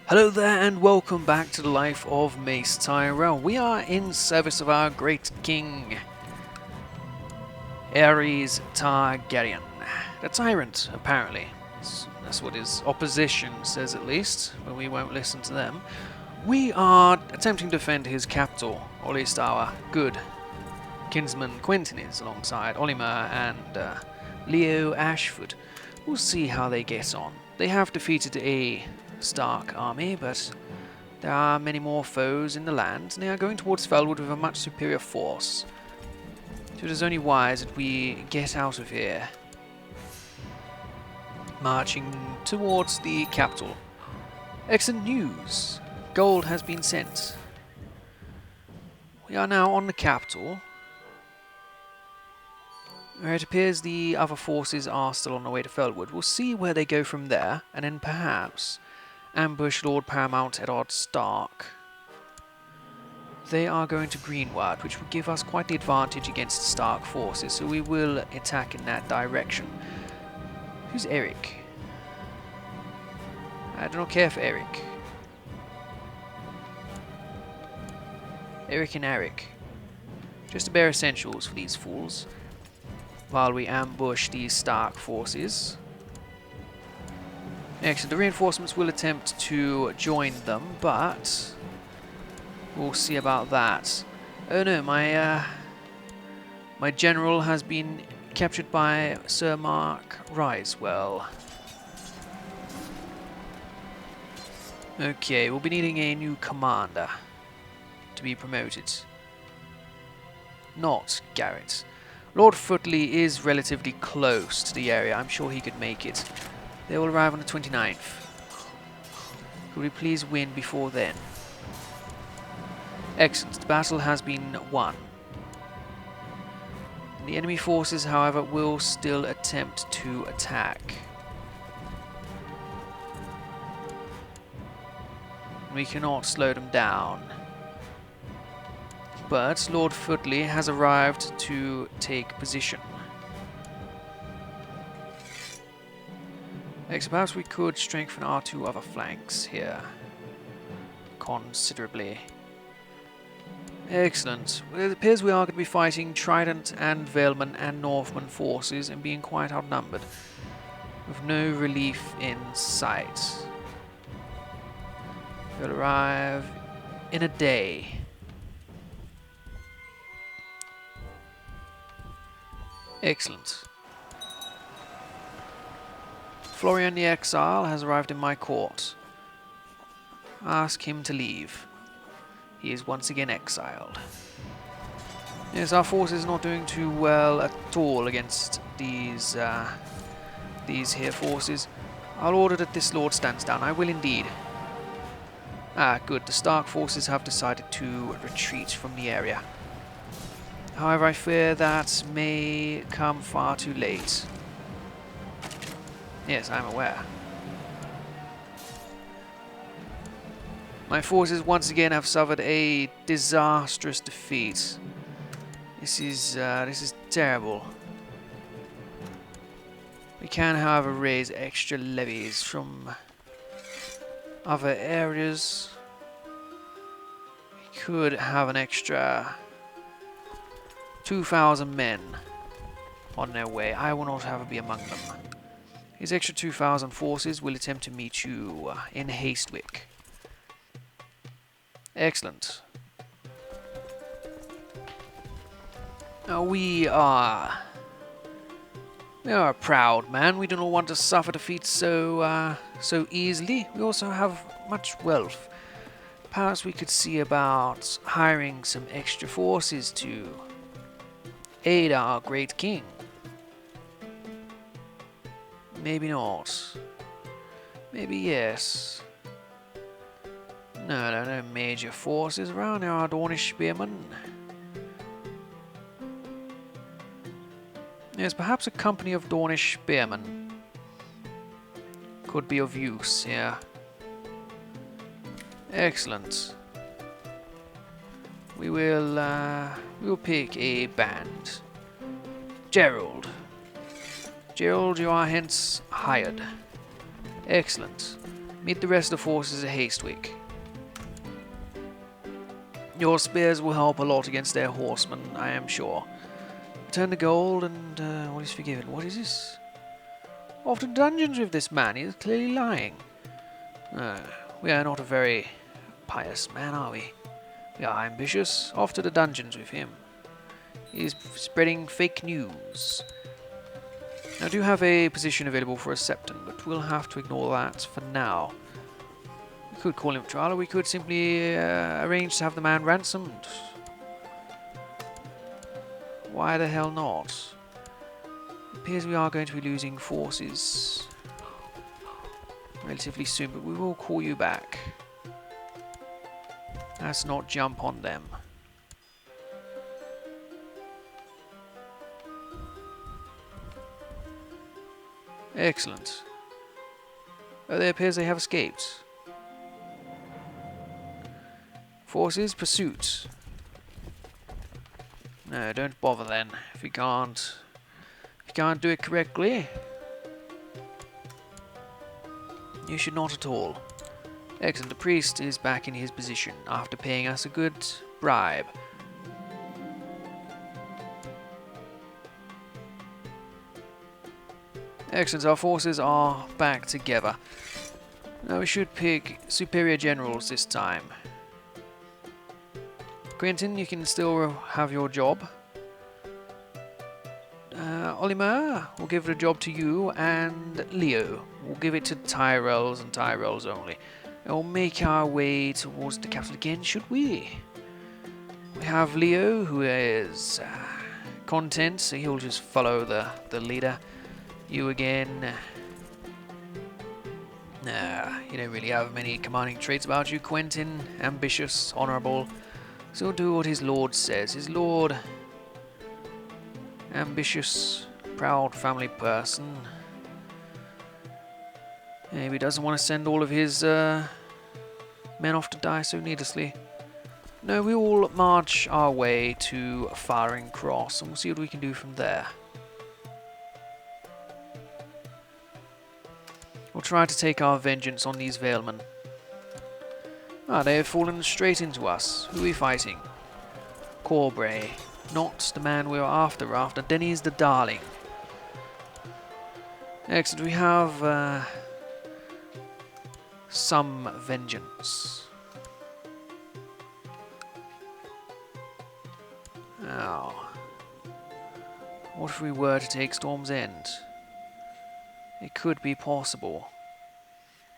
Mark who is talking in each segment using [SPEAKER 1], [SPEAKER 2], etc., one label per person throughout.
[SPEAKER 1] Hello there and welcome back to the life of Mace Tyrell. We are in service of our great king, Aerys Targaryen. The tyrant, apparently. That's what his opposition says at least, but we won't listen to them. We are attempting to defend his capital, or at least our good kinsman Quentin is, alongside Olimar and Leo Ashford. We'll see how they get on. They have defeated a Stark army, but there are many more foes in the land, and they are going towards Felwood with a much superior force. So it is only wise that we get out of here, marching towards the capital. Excellent news! Gold has been sent. We are now on the capital, where it appears the other forces are still on their way to Felwood. We'll see where they go from there, and then perhaps ambush Lord Paramount Eddard Stark. They are going to Greenwood, which will give us quite the advantage against the Stark forces, so we will attack in that direction. Who's Eric? I do not care for Eric. Eric and Eric. Just the bare essentials for these fools, while we ambush these Stark forces. Excellent. The reinforcements will attempt to join them, but we'll see about that. Oh no, my general has been captured by Sir Mark Risewell. Okay, we'll be needing a new commander to be promoted. Not Garrett. Lord Footley is relatively close to the area. I'm sure he could make it. They will arrive on the 29th. Could we please win before then? Excellent. The battle has been won. The enemy forces, however, will still attempt to attack. We cannot slow them down. But Lord Footley has arrived to take position. Perhaps we could strengthen our two other flanks here considerably. Excellent. Well, it appears we are going to be fighting Trident and Valeman and Northman forces and being quite outnumbered, with no relief in sight. They'll arrive in a day. Excellent. Florian the Exile has arrived in my court. Ask him to leave. He is once again exiled. Yes, our force is not doing too well at all against these here forces. I'll order that this lord stands down. I will indeed. Ah, good. The Stark forces have decided to retreat from the area. However, I fear that may come far too late. Yes, I'm aware. My forces once again have suffered a disastrous defeat. This is terrible. We can, however, raise extra levies from other areas. We could have an extra 2,000 men on their way. I will not have to be among them. These extra 2,000 forces will attempt to meet you in Hastwick. Excellent. Now we are a proud man. We do not want to suffer defeat so easily. We also have much wealth. Perhaps we could see about hiring some extra forces to aid our great king. Maybe not. Maybe yes. No major forces around. There are Dornish spearmen. Yes, perhaps a company of Dornish spearmen could be of use here. Excellent. We will pick a band. Gerald, you are hence hired. Excellent. Meet the rest of the forces at Hastewick. Your spears will help a lot against their horsemen, I am sure. Return the gold and what is forgiven? What is this? Off to dungeons with this man. He is clearly lying. We are not a very pious man, are we? We are ambitious. Off to the dungeons with him. He is spreading fake news. I do have a position available for a Septon, but we'll have to ignore that for now. We could call him trial, or we could simply arrange to have the man ransomed. Why the hell not? It appears we are going to be losing forces relatively soon, but we will call you back. Let's not jump on them. Excellent. Oh, it appears they have escaped. Forces, pursuit. No, don't bother then. If you can't do it correctly, you should not at all. Excellent. The priest is back in his position after paying us a good bribe. Excellent. Our forces are back together. Now we should pick superior generals this time. Quentin, you can still have your job. Olimar, we'll give the job to you, and Leo, we'll give it to Tyrells and Tyrells only. And we'll make our way towards the capital again, should we? We have Leo, who is content, so he'll just follow the leader. You again. Nah, you don't really have many commanding traits about you, Quentin. Ambitious, honourable. So he'll do what his lord says. His lord, ambitious, proud family person. Maybe he doesn't want to send all of his men off to die so needlessly. No, we will march our way to Firing Cross, and we'll see what we can do from there. We'll try to take our vengeance on these Valemen. Ah, they have fallen straight into us. Who are we fighting? Corbray. Not the man we were after. Denny's the Darling. Excellent. We have some vengeance. Now, what if we were to take Storm's End? It could be possible.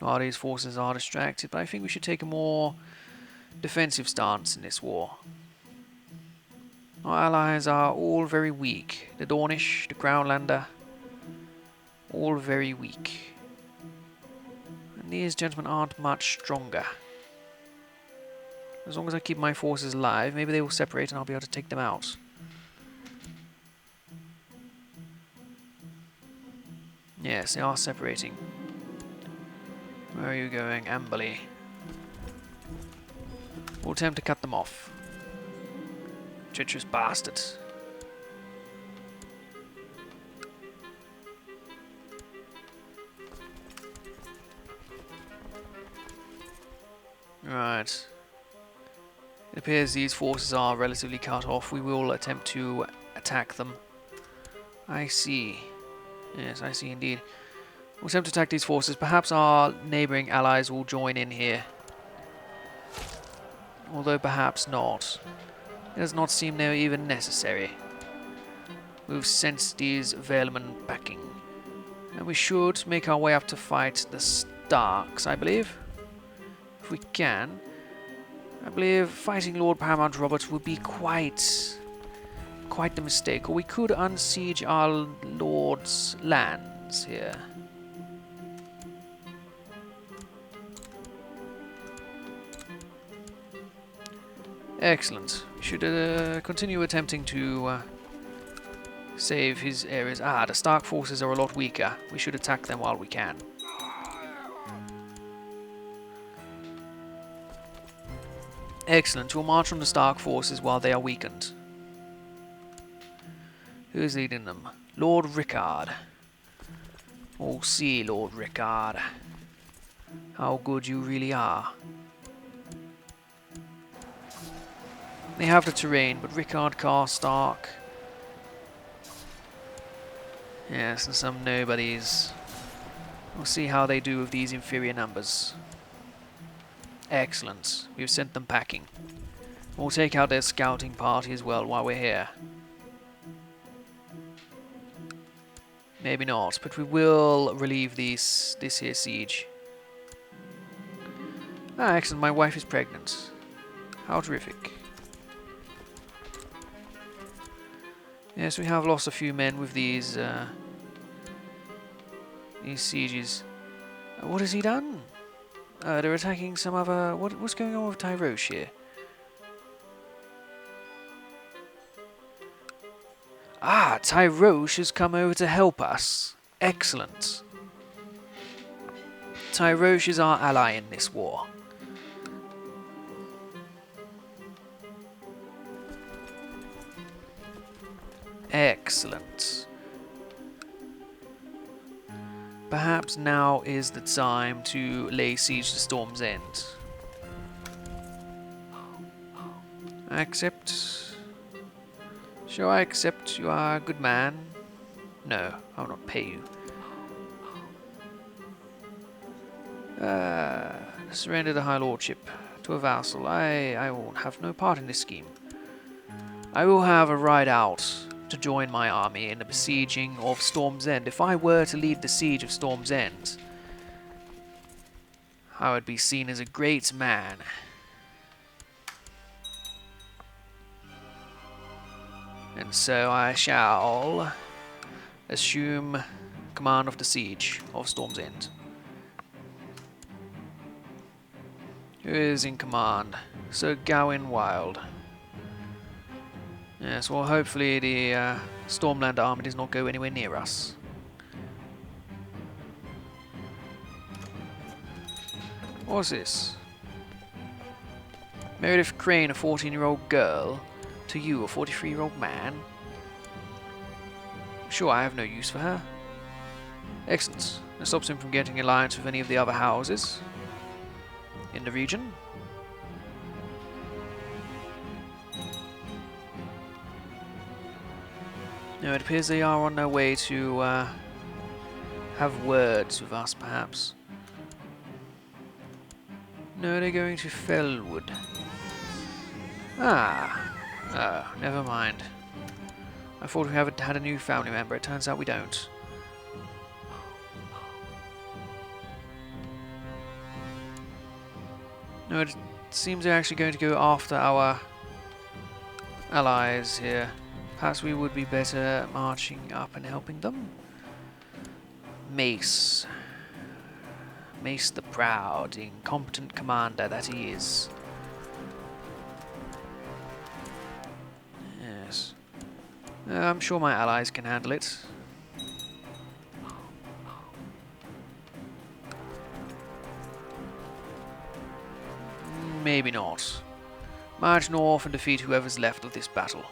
[SPEAKER 1] Arde's forces are distracted, but I think we should take a more defensive stance in this war. Our allies are all very weak. The Dornish, the Crownlander, all very weak. And these gentlemen aren't much stronger. As long as I keep my forces alive, maybe they will separate and I'll be able to take them out. Yes, they are separating. Where are you going, Amberley? We'll attempt to cut them off. Treacherous bastards. Right. It appears these forces are relatively cut off. We will attempt to attack them. I see. Yes, I see indeed. We'll attempt to attack these forces. Perhaps our neighbouring allies will join in here. Although perhaps not. It does not seem they're even necessary. We've sent these Valemen backing. And we should make our way up to fight the Starks, I believe. If we can. I believe fighting Lord Paramount Robert would be quite the mistake. Or we could unsiege our Lord's lands here. Excellent. We should continue attempting to save his areas. Ah, the Stark forces are a lot weaker. We should attack them while we can. Excellent. We'll march on the Stark forces while they are weakened. Who is leading them? Lord Rickard. We'll see, Lord Rickard. how good you really are. They have the terrain, but Rickard Karstark. Yes, and some nobodies. We'll see how they do with these inferior numbers. Excellent. We've sent them packing. We'll take out their scouting party as well while we're here. Maybe not, but we will relieve this here siege. Ah, excellent. My wife is pregnant. How terrific. Yes, we have lost a few men with these sieges. What has he done? They're attacking some other... What's going on with Tyrell here? Ah, Tyrell has come over to help us. Excellent. Tyrell is our ally in this war. Excellent. Perhaps now is the time to lay siege to Storm's End. I accept. Shall I accept you are a good man? No, I will not pay you. Surrender the High Lordship to a vassal. I will have no part in this scheme. I will have a ride out to join my army in the besieging of Storm's End. If I were to lead the siege of Storm's End, I would be seen as a great man. And so I shall assume command of the siege of Storm's End. Who is in command? Sir Gawain Wild. Yes, well, hopefully the Stormlander army does not go anywhere near us. What's this? Meredith Crane, a 14-year-old girl, to you, a 43-year-old man. Sure, I have no use for her. Excellent. That stops him from getting alliance with any of the other houses in the region. No, it appears they are on their way to have words with us, perhaps. No, they're going to Fellwood. Ah. Oh, never mind. I thought we had a new family member. It turns out we don't. No, it seems they're actually going to go after our allies here. Perhaps we would be better marching up and helping them. Mace. Mace the proud, incompetent commander that he is. Yes. I'm sure my allies can handle it. Maybe not. March north and defeat whoever's left of this battle.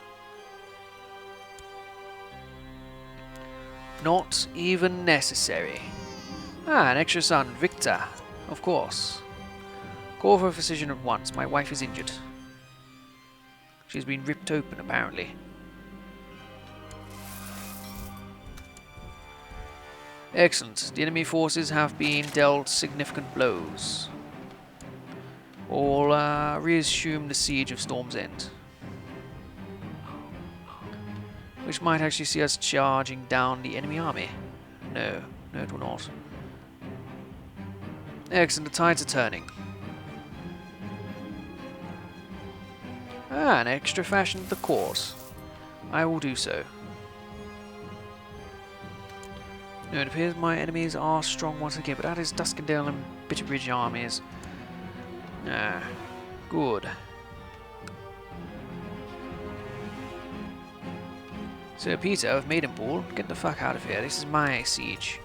[SPEAKER 1] Not even necessary. Ah, an extra son, Victor. Of course. Call for a physician at once. My wife is injured. She's been ripped open, apparently. Excellent. The enemy forces have been dealt significant blows. All reassume the siege of Storm's End, which might actually see us charging down the enemy army. No, no it will not. Excellent, the tides are turning. Ah, an extra fashion to the court. I will do so. No, it appears my enemies are strong once again, but that is Duskendale and Bitterbridge armies. Ah, good. So Peter of Maidenpool, get the fuck out of here. This is my siege.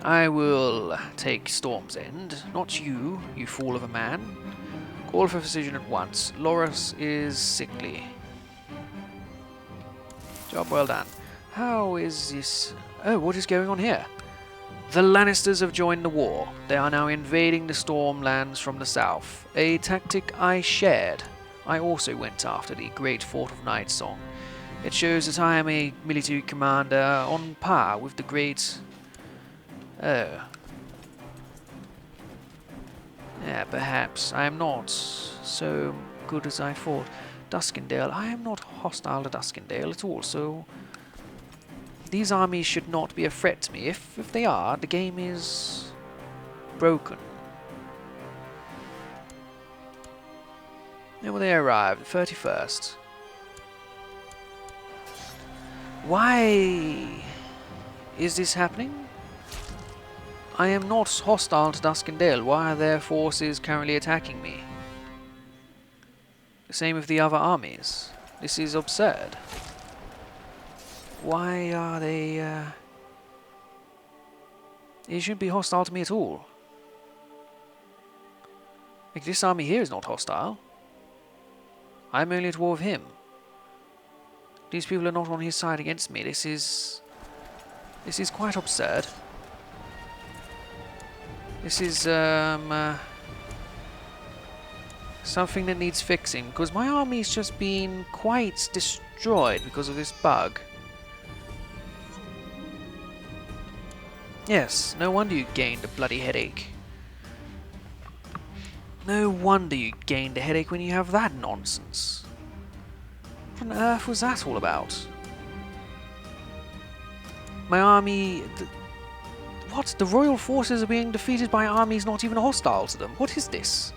[SPEAKER 1] I will take Storm's End, not you, you fool of a man. Call for physician at once. Loras is sickly. Job well done. How is this? Oh, what is going on here? The Lannisters have joined the war. They are now invading the Stormlands from the south. A tactic I shared. I also went after the great fort of Nightsong. It shows that I am a military commander on par with the great... Oh. Yeah, perhaps. I am not so good as I thought. Duskendale. I am not hostile to Duskendale at all, so... These armies should not be a threat to me. If they are, the game is... broken. When will they arrive? The 31st. Why is this happening? I am not hostile to Duskendale. Why are their forces currently attacking me? The same with the other armies. This is absurd. Why are they... They shouldn't be hostile to me at all. Like, this army here is not hostile. I'm only at war with him. These people are not on his side against me. This is quite absurd. This is something that needs fixing, because my army's just been quite destroyed because of this bug. Yes, no wonder you gained a bloody headache. No wonder you gained a headache when you have that nonsense. What on earth was that all about? My army... What? The royal forces are being defeated by armies not even hostile to them. What is this?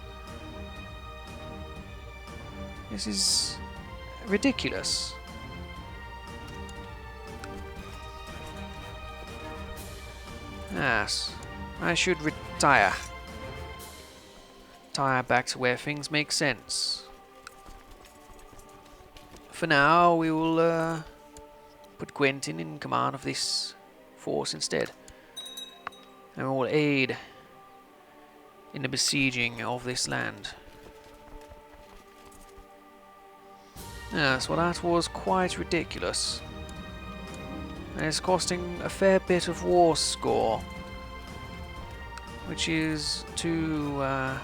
[SPEAKER 1] This is... ridiculous. Yes. I should retire. Retire back to where things make sense. For now, we will put Quentin in command of this force instead. And we will aid in the besieging of this land. Yes, well that was quite ridiculous. And it's costing a fair bit of war score. Which is to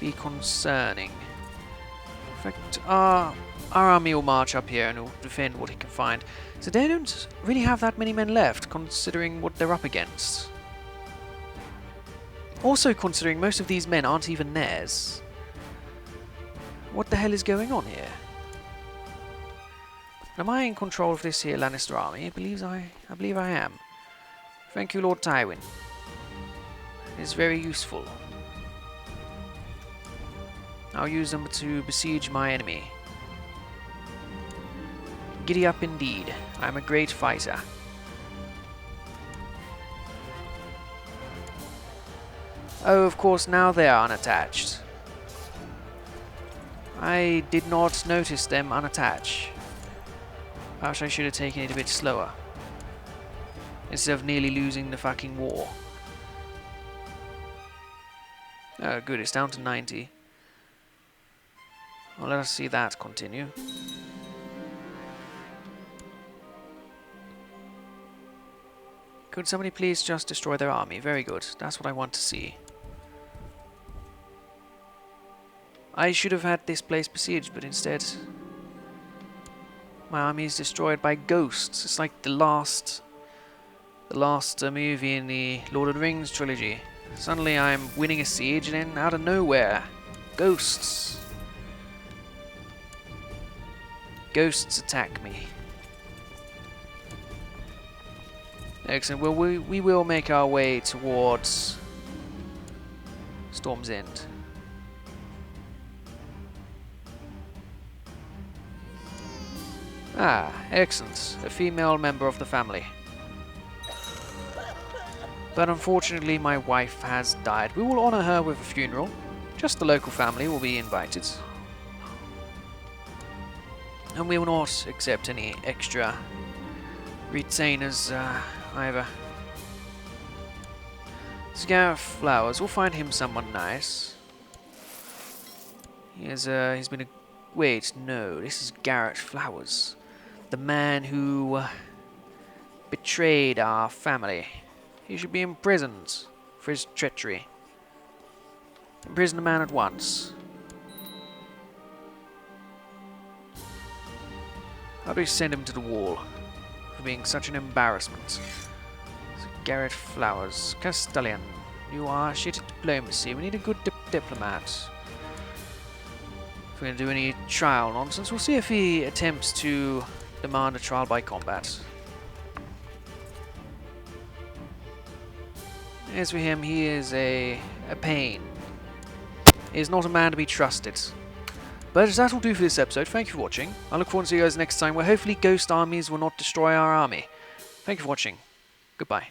[SPEAKER 1] be concerning. In fact, our army will march up here and will defend what it can find. So they don't really have that many men left, considering what they're up against. Also considering most of these men aren't even theirs. What the hell is going on here? Am I in control of this here Lannister army? I believe I am. Thank you, Lord Tywin. It is very useful. I'll use them to besiege my enemy. Giddy up indeed. I'm a great fighter. Oh, of course, now they are unattached. I did not notice them unattach. Perhaps I should have taken it a bit slower. Instead of nearly losing the fucking war. Oh, good, it's down to 90. Well, let us see that continue. Could somebody please just destroy their army? Very good. That's what I want to see. I should have had this place besieged, but instead... my army is destroyed by ghosts. It's like the last movie in the Lord of the Rings trilogy. Suddenly I'm winning a siege and then out of nowhere, ghosts. Ghosts attack me. Excellent. Well, we will make our way towards Storm's End. Ah, excellent. A female member of the family. But unfortunately my wife has died. We will honor her with a funeral. Just the local family will be invited. And we will not accept any extra retainers either. So Gareth Flowers, we'll find him someone nice. He's been a... Wait, no, this is Garrett Flowers. The man who betrayed our family. He should be imprisoned for his treachery. Imprison a man at once. How do we send him to the wall for being such an embarrassment? So Garrett Flowers, Castellan. You are shit at diplomacy. We need a good diplomat. If we're going to do any trial nonsense, we'll see if he attempts to demand a trial by combat. As for him, he is a pain. He is not a man to be trusted. But that will do for this episode. Thank you for watching. I look forward to seeing you guys next time, where hopefully ghost armies will not destroy our army. Thank you for watching. Goodbye.